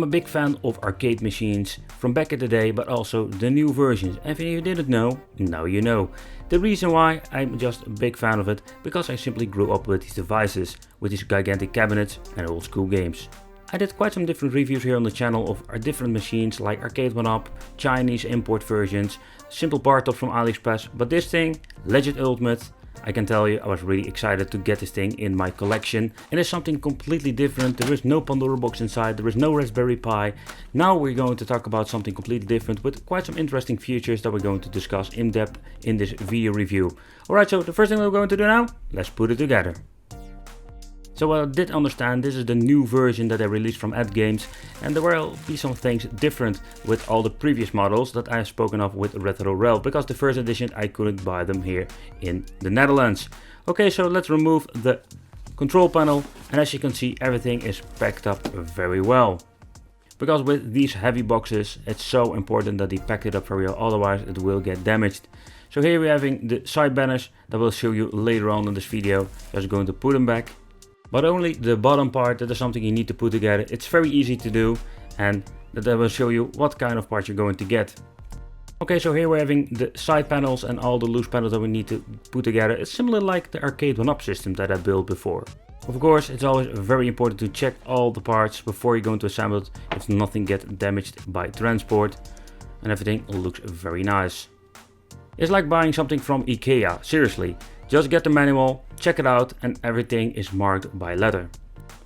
I'm a big fan of arcade machines from back in the day, but also the new versions. And if you didn't know, now you know. The reason why I'm just a big fan of it, because I simply grew up with these devices, with these gigantic cabinets and old school games. I did quite some different reviews here on the channel of our different machines like Arcade 1-Up, Chinese import versions, simple bar top from AliExpress, but this thing, Legend Ultimate, I can tell you I was really excited to get this thing in my collection. And it's something completely different. There is no Pandora box inside, there is no Raspberry Pi. Now we're going to talk about something completely different with quite some interesting features that we're going to discuss in depth in this video review. Alright, so the first thing we're going to do now, let's put it together. So what I did understand, this is the new version that they released from Atgames, and there will be some things different with all the previous models that I have spoken of with Retro Ralph, because the first edition I couldn't buy them here in the Netherlands. Okay, so let's remove the control panel, and as you can see everything is packed up very well. Because with these heavy boxes it's so important that they pack it up very well, otherwise it will get damaged. So here we're having the side banners that I will show you later on in this video. Just going to put them back. But only the bottom part, that is something you need to put together. It's very easy to do, and that I will show you what kind of parts you're going to get. Okay, so here we're having the side panels and all the loose panels that we need to put together. It's similar like the Arcade 1-Up system that I built before. Of course, it's always very important to check all the parts before you're going to assemble it, if nothing gets damaged by transport, and everything looks very nice. It's like buying something from IKEA, seriously. Just get the manual, check it out, and everything is marked by letter.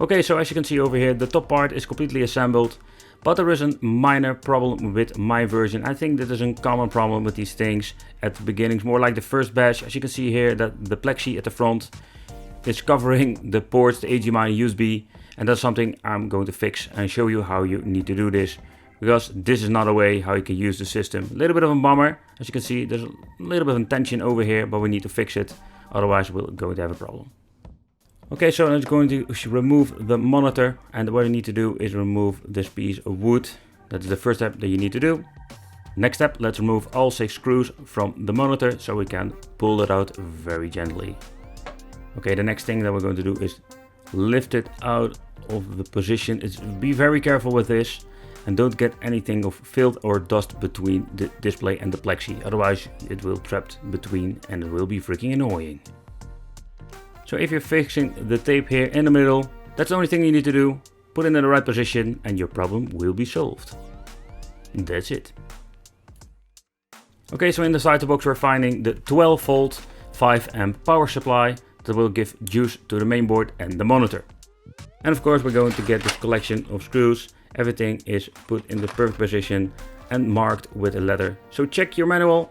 Okay, so as you can see over here, the top part is completely assembled, but there is a minor problem with my version. I think that is a common problem with these things at the beginning, more like the first batch. As you can see here, that the plexi at the front is covering the ports, the HDMI, USB, and that's something I'm going to fix and show you how you need to do this. Because this is not a way how you can use the system. A little bit of a bummer. As you can see, there's a little bit of tension over here, but we need to fix it. Otherwise we're going to have a problem. Okay, so I'm just going to remove the monitor. And what you need to do is remove this piece of wood. That's the first step that you need to do. Next step, let's remove all 6 screws from the monitor so we can pull it out very gently. Okay, the next thing that we're going to do is lift it out of the position. Be very careful with this. And don't get anything of filth or dust between the display and the plexi, otherwise it will trapped between and it will be freaking annoying. So if you're fixing the tape here in the middle, that's the only thing you need to do. Put it in the right position and your problem will be solved. That's it. Okay, so in the side of the box we're finding the 12 volt 5 amp power supply that will give juice to the mainboard and the monitor. And of course we're going to get this collection of screws. Everything is put in the perfect position and marked with a letter. So check your manual.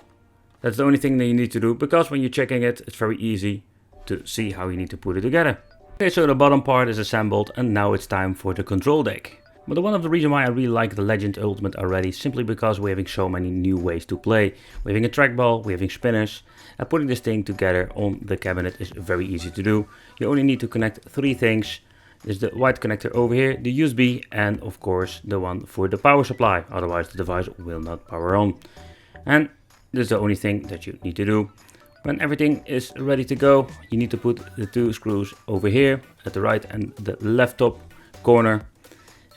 That's the only thing that you need to do, because when you're checking it, it's very easy to see how you need to put it together. Okay, so the bottom part is assembled and now it's time for the control deck. But one of the reasons why I really like the Legend Ultimate already, simply because we're having so many new ways to play. We're having a trackball, we're having spinners, and putting this thing together on the cabinet is very easy to do. You only need to connect 3 things. There's the white connector over here, the USB, and of course the one for the power supply, otherwise the device will not power on. And this is the only thing that you need to do. When everything is ready to go, you need to put the 2 screws over here at the right and the left top corner.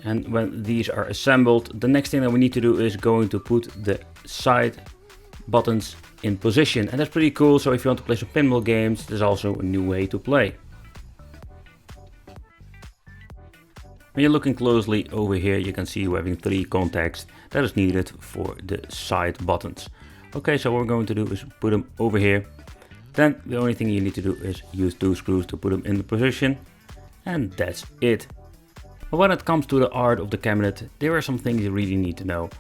And when these are assembled, the next thing that we need to do is going to put the side buttons in position. And that's pretty cool, so if you want to play some pinball games, there's also a new way to play. When you're looking closely over here, you can see we're having 3 contacts that is needed for the side buttons. Okay, so what we're going to do is put them over here. Then the only thing you need to do is use 2 screws to put them in the position. And that's it. But when it comes to the art of the cabinet, there are some things you really need to know.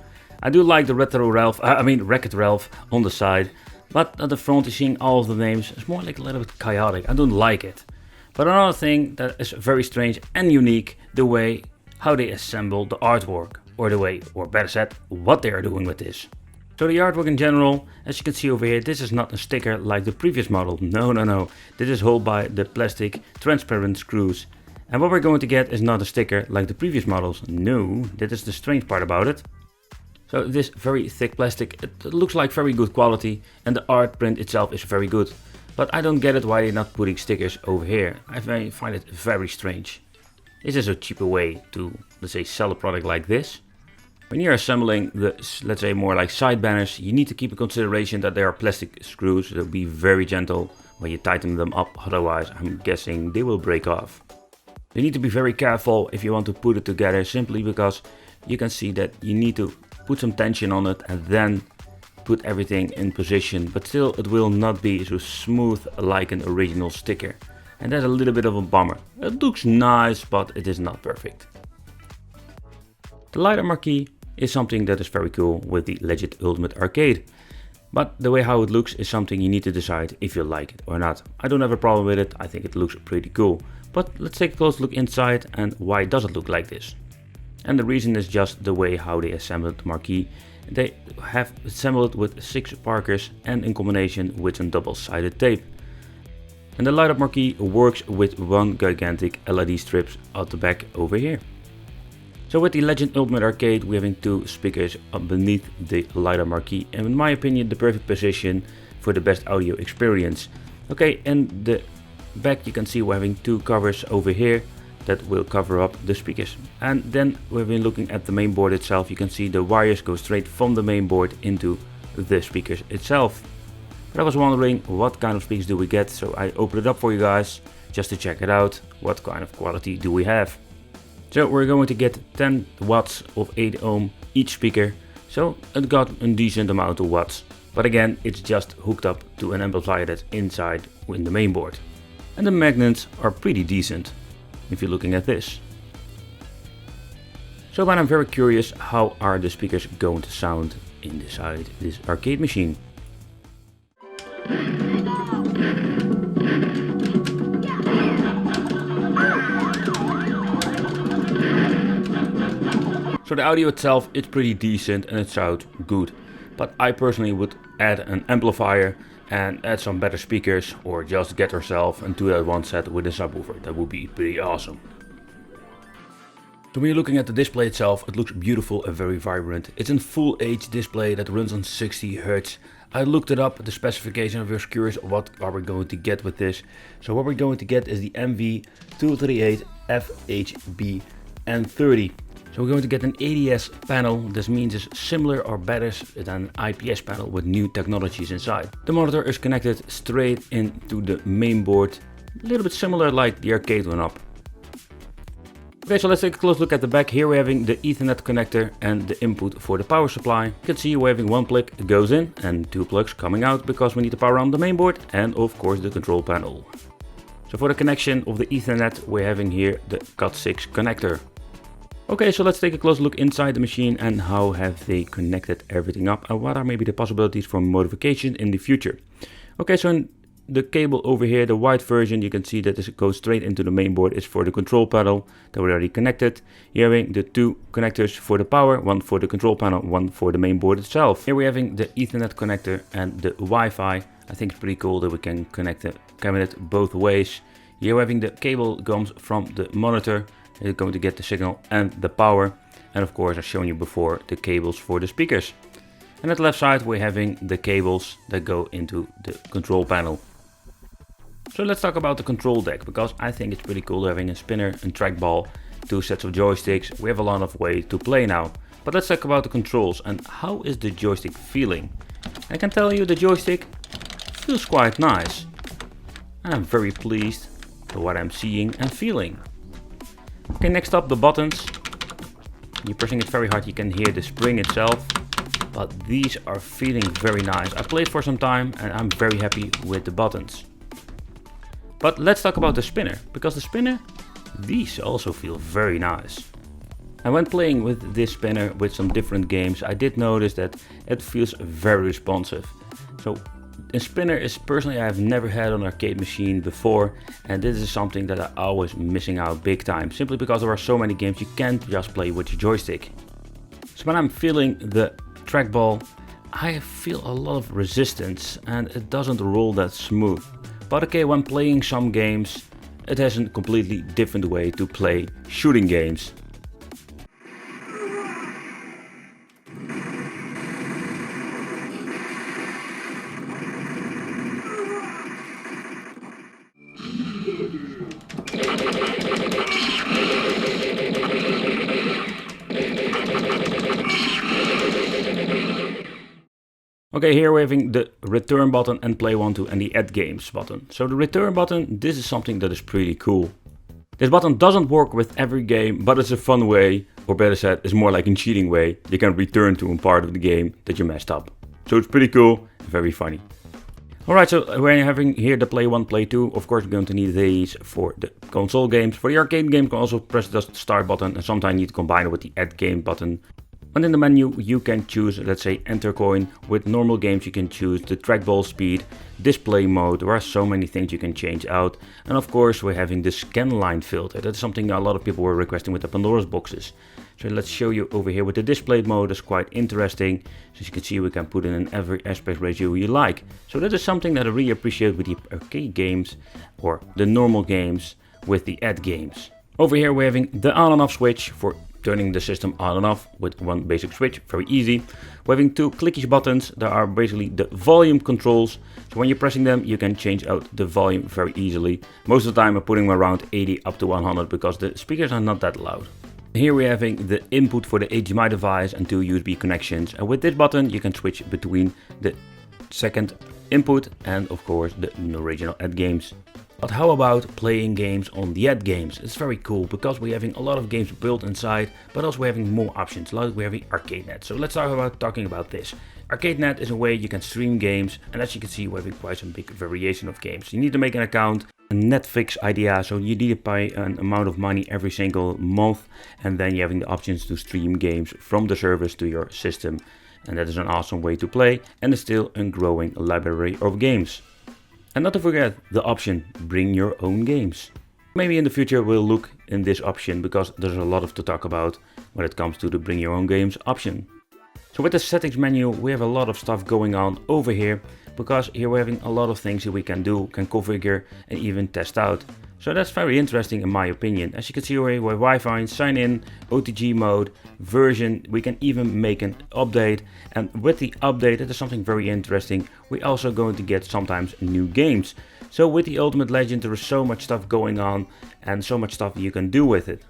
I do like the Wreck-It Ralph on the side. But at the front, you're seeing all of the names. It's more like a little bit chaotic. I don't like it. But another thing that is very strange and unique, the way how they assemble the artwork, or the way, or better said, what they are doing with this. So the artwork in general, as you can see over here, this is not a sticker like the previous model. No. This is held by the plastic transparent screws. And what we're going to get is not a sticker like the previous models. No, that is the strange part about it. So this very thick plastic, it looks like very good quality, and the art print itself is very good. But I don't get it why they're not putting stickers over here. I find it very strange. This is a cheaper way to let's say, sell a product like this. When you're assembling the, let's say, more like side banners, you need to keep in consideration that there are plastic screws, so be very gentle when you tighten them up, otherwise I'm guessing they will break off. You need to be very careful if you want to put it together, simply because you can see that you need to put some tension on it and then put everything in position, but still it will not be so smooth like an original sticker. And that's a little bit of a bummer. It looks nice, but it is not perfect. The LiDAR marquee is something that is very cool with the Legend Ultimate Arcade. But the way how it looks is something you need to decide if you like it or not. I don't have a problem with it, I think it looks pretty cool. But let's take a close look inside and why does it look like this. And the reason is just the way how they assembled the marquee. They have assembled with 6 Parkers and in combination with some double-sided tape. And the light up marquee works with one gigantic LED strips at the back over here. So with the Legend Ultimate Arcade, we're having 2 speakers beneath the light up marquee, and in my opinion the perfect position for the best audio experience. Okay, in the back you can see we're having 2 covers over here that will cover up the speakers. And then we've been looking at the main board itself, you can see the wires go straight from the main board into the speakers itself. But I was wondering what kind of speakers do we get, so I opened it up for you guys just to check it out. What kind of quality do we have? So we're going to get 10 watts of 8 ohm each speaker, so it got a decent amount of watts. But again, it's just hooked up to an amplifier that's inside in the main board. And the magnets are pretty decent, if you're looking at this. So but I'm very curious, how are the speakers going to sound inside this arcade machine? So the audio itself is pretty decent and it sounds good, but I personally would add an amplifier and add some better speakers, or just get yourself and do that one set with a subwoofer. That would be pretty awesome. So when you're looking at the display itself, it looks beautiful and very vibrant. It's a full HD display that runs on 60 Hz. I looked it up, the specification. I was curious what are we going to get with this. So what we're going to get is the MV238 FHB N30. So we're going to get an ADS panel. This means it's similar or better than an IPS panel with new technologies inside. The monitor is connected straight into the main board, a little bit similar like the arcade one up. Okay, so let's take a close look at the back. Here we're having the Ethernet connector and the input for the power supply. You can see we're having 1 plug that goes in and 2 plugs coming out because we need to power on the main board and of course the control panel. So for the connection of the Ethernet, we're having here the Cat6 connector. Okay, so let's take a close look inside the machine and how have they connected everything up and what are maybe the possibilities for modification in the future. Okay, so in the cable over here, the white version, you can see that this goes straight into the main board, is for the control panel that we already connected. Here having the 2 connectors for the power, one for the control panel, one for the main board itself. Here we're having the Ethernet connector and the Wi-Fi. I think it's pretty cool that we can connect the cabinet both ways. Here we're having the cable comes from the monitor. You're going to get the signal and the power, and of course I've shown you before the cables for the speakers. And at the left side we're having the cables that go into the control panel. So let's talk about the control deck, because I think it's pretty cool having a spinner and trackball, 2 sets of joysticks. We have a lot of ways to play now. But let's talk about the controls and how is the joystick feeling. I can tell you the joystick feels quite nice. And I'm very pleased with what I'm seeing and feeling. Okay, next up the buttons. You're pressing it very hard, you can hear the spring itself, but these are feeling very nice. I played for some time and I'm very happy with the buttons. But let's talk about the spinner, because the spinner, these also feel very nice. And when playing with this spinner with some different games, I did notice that it feels very responsive. So a spinner is personally I have never had on an arcade machine before, and this is something that I always missing out big time, simply because there are so many games you can't just play with your joystick. So when I'm feeling the trackball, I feel a lot of resistance and it doesn't roll that smooth. But okay, when playing some games, it has a completely different way to play shooting games. Okay, here we're having the return button and play 1, 2 and the Atgames button. So the return button, this is something that is pretty cool. This button doesn't work with every game, but it's a fun way, or better said, it's more like a cheating way. You can return to a part of the game that you messed up. So it's pretty cool, very funny. Alright, so we're having here the play 1, play 2. Of course, we're going to need these for the console games. For the arcade game, you can also press the start button, and sometimes you need to combine it with the add game button. And in the menu, you can choose, let's say, enter coin. With normal games, you can choose the trackball speed, display mode. There are so many things you can change out. And of course, we're having the scan line filter. That's something a lot of people were requesting with the Pandora's boxes. So let's show you over here with the display mode. It's quite interesting. So as you can see, we can put in every aspect ratio you like. So that is something that I really appreciate with the arcade games or the normal games with the add games. Over here, we're having the on and off switch for turning the system on and off with one basic switch, very easy. We're having two clickish buttons. There are basically the volume controls. So when you're pressing them, you can change out the volume very easily. Most of the time I'm putting them around 80 up to 100 because the speakers are not that loud. Here we're having the input for the HDMI device and two USB connections. And with this button, you can switch between the second input and of course the original add games. But how about playing games on the Atgames? It's very cool because we're having a lot of games built inside, but also we're having more options, like we're having ArcadeNet. So let's talking about this. ArcadeNet is a way you can stream games, and as you can see, we're having quite some big variation of games. You need to make an account, a Netflix idea, so you need to pay an amount of money every single month, and then you're having the options to stream games from the service to your system. And that is an awesome way to play, and it's still a growing library of games. And not to forget the option, bring your own games. Maybe in the future we'll look in this option because there's a lot to talk about when it comes to the bring your own games option. So with the settings menu, we have a lot of stuff going on over here because here we're having a lot of things that we can do, can configure and even test out. So that's very interesting in my opinion. As you can see here, we have Wi-Fi, sign in, OTG mode, version, we can even make an update. And with the update, it is something very interesting. We're also going to get sometimes new games. So with the Ultimate Legend, there is so much stuff going on and so much stuff you can do with it.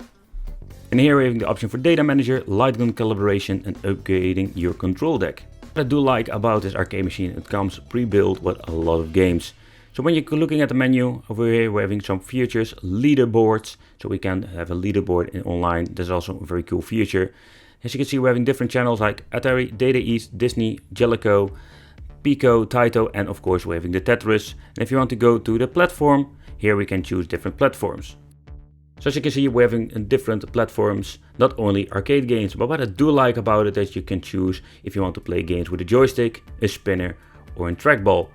And here we have the option for data manager, light gun calibration and upgrading your control deck. What I do like about this arcade machine, it comes pre-built with a lot of games. So when you're looking at the menu, over here we're having some features, leaderboards, so we can have a leaderboard in online. That's also a very cool feature. As you can see, we're having different channels like Atari, Data East, Disney, Jellico, Pico, Taito, and of course we're having the Tetris. And if you want to go to the platform, here we can choose different platforms. So as you can see, we're having different platforms, not only arcade games, but what I do like about it is you can choose if you want to play games with a joystick, a spinner, or a trackball.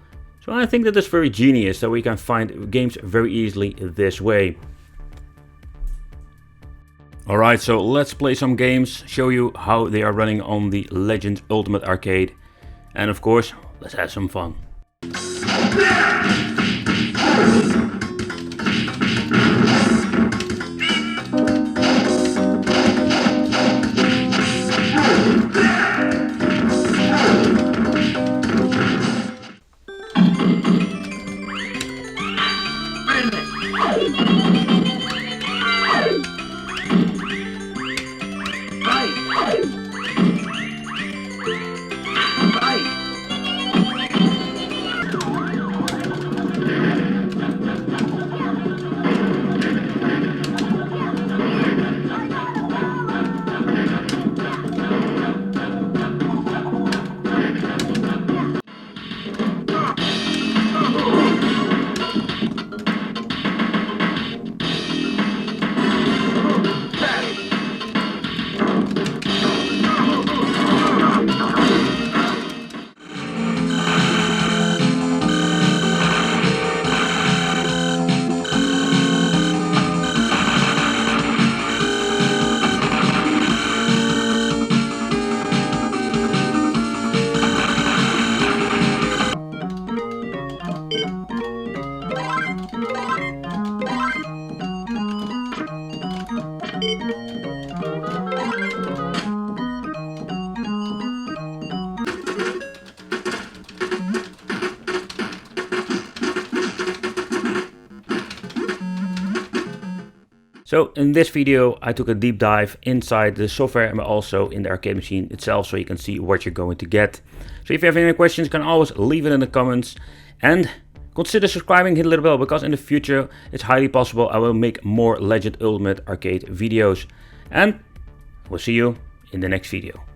So I think that is very genius that we can find games very easily this way. Alright, so let's play some games, show you how they are running on the Legend Ultimate Arcade. And of course, let's have some fun. So in this video, I took a deep dive inside the software and also in the arcade machine itself, so you can see what you're going to get. So if you have any questions, you can always leave it in the comments, and consider subscribing, hit the little bell, because in the future it's highly possible I will make more Legend Ultimate Arcade videos. And we'll see you in the next video.